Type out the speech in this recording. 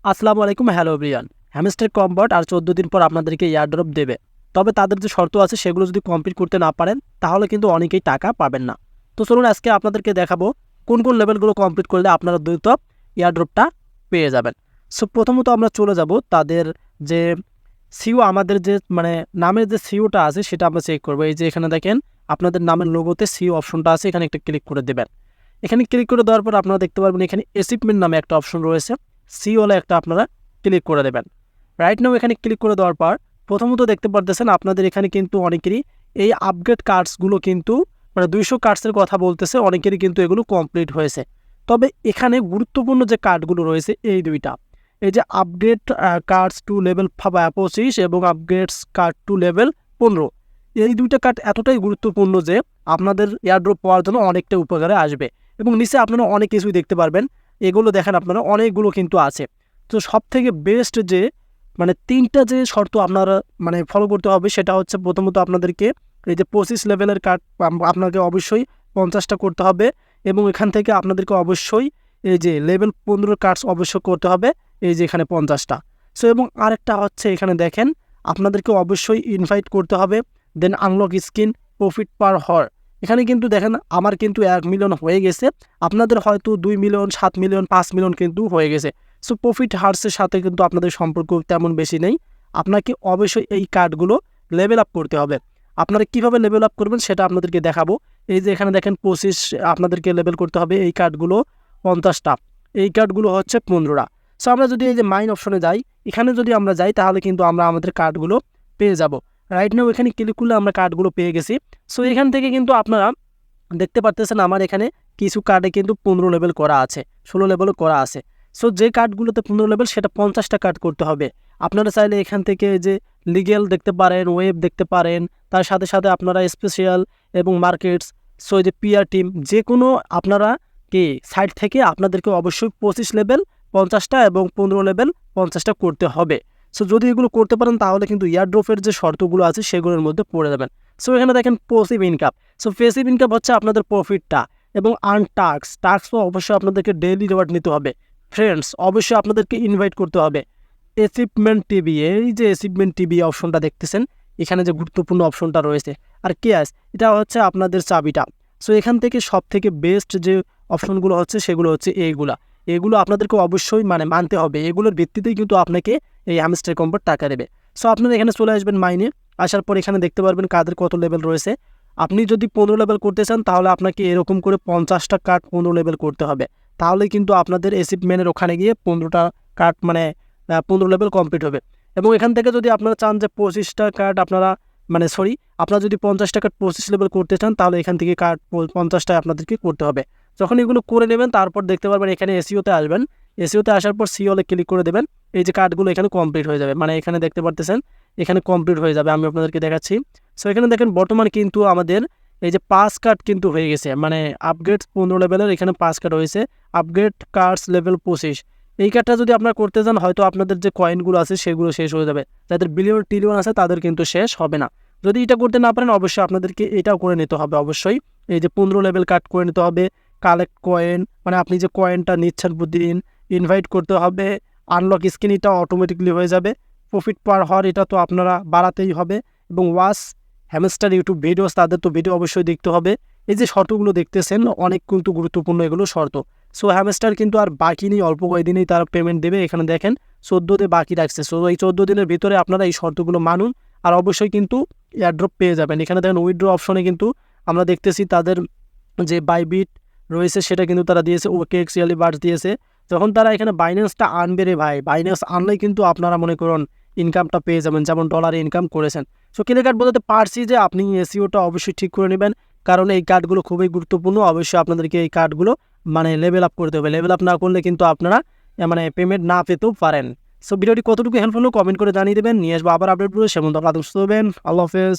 আসসালামু আলাইকুম, hello everyone. Hamster কম্বট আর 14 দিন পর আপনাদেরকে এয়ারড্রপ দেবে। তবে তাদের যে শর্ত আছে সেগুলো যদি কমপ্লিট করতে না পারেন তাহলে কিন্তু অনেকেই টাকা পাবেন না। তো চলুন আজকে আপনাদেরকে দেখাবো কোন কোন লেভেলগুলো কমপ্লিট করলে আপনারা দ্রুত এয়ারড্রপটা পেয়ে যাবেন। সো প্রথমত আমরা চলে যাব তাদের যে সিও, আমাদের যে নামের যে সিওটা আছে সেটা আমরা চেক করবো। এই যে এখানে দেখেন আপনাদের নামের লোগোতে সিও অপশনটা আছে, এখানে একটা ক্লিক করে দেবেন। এখানে ক্লিক করে দেওয়ার পর আপনারা দেখতে পারবেন এখানে অ্যাচিভমেন্ট নামে একটা অপশন রয়েছে, সি ওলে একটা আপনারা ক্লিক করে দেবেন। রাইট নাও এখানে ক্লিক করে দেওয়ার পর প্রথমত দেখতে পারতেছেন আপনাদের এখানে কিন্তু অনেকেরই এই আপগ্রেড কার্ডসগুলো কিন্তু 200 কার্ডসের কথা বলতেছে, অনেকেরই কিন্তু এগুলো কমপ্লিট হয়েছে। তবে এখানে গুরুত্বপূর্ণ যে কার্ডগুলো রয়েছে এই দুইটা, এই যে আপগ্রেড কার্ডস টু লেভেল 25 এবং আপগ্রেডস কার্ড টু লেভেল 15, এই দুইটা কার্ড এতটাই গুরুত্বপূর্ণ যে আপনাদের এয়ারড্রপ পাওয়ার জন্য অনেকটা উপকারে আসবে। এবং নিচে আপনারা অনেক কিছুই দেখতে পারবেন, এগুলো দেখেন আপনারা অনেকগুলো কিন্তু আছে। তো সব থেকে বেস্ট যে তিনটা যে শর্ত আপনারা ফলো করতে হবে সেটা হচ্ছে প্রথমত আপনাদেরকে এই যে 25 লেভেলের কার্ড আপনাকে অবশ্যই 50টা করতে হবে, এবং এখান থেকে আপনাদেরকে অবশ্যই এই যে লেভেল 15 কার্ডস অবশ্যই করতে হবে, এই যে এখানে 50টা। সো এবং আরেকটা হচ্ছে এখানে দেখেন আপনাদেরকে অবশ্যই ইনভাইট করতে হবে, দেন আনলক স্কিন প্রফিট পার হর। এখানে কিন্তু দেখেন আমার কিন্তু 1 মিলিয়ন হয়ে গেছে, আপনাদের হয়তো 2 মিলিয়ন 7 মিলিয়ন 5 মিলিয়ন কিন্তু হয়ে গেছে। সো প্রফিট হার্সের সাথে কিন্তু আপনাদের সম্পর্ক তেমন বেশি নেই। আপনাকে অবশ্যই এই কার্ডগুলো লেভেল আপ করতে হবে। আপনারা কীভাবে লেভেল আপ করবেন সেটা আপনাদেরকে দেখাবো। এই যে এখানে দেখেন 25 আপনাদেরকে লেভেল করতে হবে, এই কার্ডগুলো 50টা, এই কার্ডগুলো হচ্ছে 15টা। সো আমরা যদি এই যে মাইন অপশনে যাই, এখানে যদি আমরা যাই তাহলে কিন্তু আমরা আমাদের কার্ডগুলো পেয়ে যাব। রাইট নাও এখানে ক্লিক করলে আমরা কার্ডগুলো পেয়ে গেছি। সো এখান থেকে কিন্তু আপনারা দেখতে পারতেছেন আমার এখানে কিছু কার্ডে কিন্তু 15 লেভেল করা আছে, 16 লেভেলও করা আছে। সো যে কার্ডগুলোতে 15 লেভেল সেটা 50টা কার্ড করতে হবে। আপনারা চাইলে এখান থেকে যে লিগেল দেখতে পারেন, ওয়েব দেখতে পারেন, তার সাথে সাথে আপনারা স্পেশাল এবং মার্কেটস, সো এই যে পিআর টিম, যে কোনো আপনারা কি সাইট থেকে আপনাদেরকে অবশ্যই 25 লেভেল 50টা এবং 15 লেভেল 50টা করতে হবে। সো যদি এগুলো করতে পারেন তাহলে কিন্তু এয়ারড্রপের যে শর্তগুলো আছে সেগুলোর মধ্যে পড়ে যাবেন। সো এখানে দেখেন passive income. So passive income হচ্ছে আপনাদের প্রফিটটা, এবং আর্ন টাস্কও অবশ্যই আপনাদেরকে ডেইলি রিওয়ার্ড নিতে হবে। ফ্রেন্ডস অবশ্যই আপনাদেরকে ইনভাইট করতে হবে। অ্যাচিভমেন্ট টিভি, এই যে অ্যাচিভমেন্ট টিভি অপশনটা দেখতেছেন, এখানে যে গুরুত্বপূর্ণ অপশনটা রয়েছে, আর কেয়াস, এটা হচ্ছে আপনাদের চাবিটা। সো এখান থেকে সব থেকে বেস্ট যে অপশনগুলো হচ্ছে সেগুলো হচ্ছে এগুলো আপনাদেরকে অবশ্যই মানতে হবে। এগুলোর ভিত্তিতেই কিন্তু আপনাকে এই হ্যামস্টার কম্বট টাকা দেবে। সো আপনারা এখানে চলে আসবেন মাইনে, আসার পর এখানে দেখতে পারবেন কাদের কত লেভেল রয়েছে। আপনি যদি 15 লেভেল করতে চান তাহলে আপনাকে এরকম করে 50টা কার্ড 15 লেভেল করতে হবে, তাহলে কিন্তু আপনাদের অ্যাচিভমেন্টের ওখানে গিয়ে 15টা কার্ড 15 লেভেল কমপ্লিট হবে। এবং এখান থেকে যদি আপনারা চান যে 25টা কার্ড আপনারা আপনারা যদি 50টা কার্ড 25 লেভেল করতে চান তাহলে এখান থেকে কার্ড 50টায় আপনাদেরকে করতে হবে। যখন এগুলো করে নেবেন তারপর দেখতে পারবেন এখানে এসিওতে আসবেন, এসিওতে আসার পর সিওলে ক্লিক করে দেবেন। এই যে কার্ডগুলো এখানে কমপ্লিট হয়ে যাবে, এখানে দেখতে পারতেছেন এখানে কমপ্লিট হয়ে যাবে, আমি আপনাদেরকে দেখাচ্ছি। সো এখানে দেখেন বর্তমানে কিন্তু আমাদের এই যে 5 কার্ড কিন্তু হয়ে গেছে, আপগ্রেড 15 লেভেলের এখানে 5 কার্ড হয়েছে, আপগ্রেড কার্ডস লেভেল 25। এই কার্ডটা যদি আপনারা করতে চান হয়তো আপনাদের যে কয়েনগুলো আছে সেগুলো শেষ হয়ে যাবে, যাদের বিলিয়ন ট্রিলিয়ন আছে তাদের কিন্তু শেষ হবে না। যদি এটা করতে না পারেন অবশ্যই আপনাদেরকে এটাও করে নিতে হবে, অবশ্যই এই যে 15 লেভেল কার্ড করে নিতে হবে। কালেক্ট কয়েন, আপনি যে কয়েনটা নিচ্ছেন প্রতিদিন, ইনভাইট করতে হবে, আনলক স্কিন এটা অটোমেটিকলি হয়ে যাবে, প্রফিট পার হওয়ার এটা তো আপনারা বাড়াতেই হবে, এবং ওয়াচ হ্যামস্টার ইউটিউব ভিডিওস, তাদের তো ভিডিও অবশ্যই দেখতে হবে। এই যে শর্তগুলো দেখতেছেন অনেক কিন্তু গুরুত্বপূর্ণ এগুলো শর্ত। সো হ্যামস্টার কিন্তু আর বাকি নেই, অল্প কয়েকদিনেই তারা পেমেন্ট দেবে। এখানে দেখেন 14 বাকি রাখছে। সো এই 14 দিনের ভিতরে আপনারা এই শর্তগুলো মানুন, আর অবশ্যই কিন্তু এয়ারড্রপ পেয়ে যাবেন। এখানে দেখেন উইথড্র অপশনে কিন্তু আমরা দেখতেছি তাদের যে বাইবিট রয়েছে সেটা কিন্তু তারা দিয়েছে, ওকে এক্সিয়ালি বার্স দিয়েছে। যখন তারা এখানে বাইন্যান্সটা আনবে রে ভাই, বাইন্যান্স আনলেই কিন্তু আপনারা মনে করুন ইনকামটা পেয়ে যাবেন, যেমন ডলারে ইনকাম করেছেন। সো ক্লিয়ার কাট বলতে পারছি যে আপনি এসইওটা অবশ্যই ঠিক করে নেবেন, কারণ এই কার্ডগুলো খুবই গুরুত্বপূর্ণ। অবশ্যই আপনাদেরকে এই কার্ডগুলো লেভেল আপ করতে হবে, লেভেল আপ না করলে কিন্তু আপনারা পেমেন্ট না পেতেও পারেন। সো ভিডিওটি কতটুকু হেল্পফুল কমেন্ট করে জানিয়ে দেবেন, নিয়ে আসবো আবার আপডেট করে, সেমন আপনারা সুস্থ হবেন। আল্লাহ হাফেজ।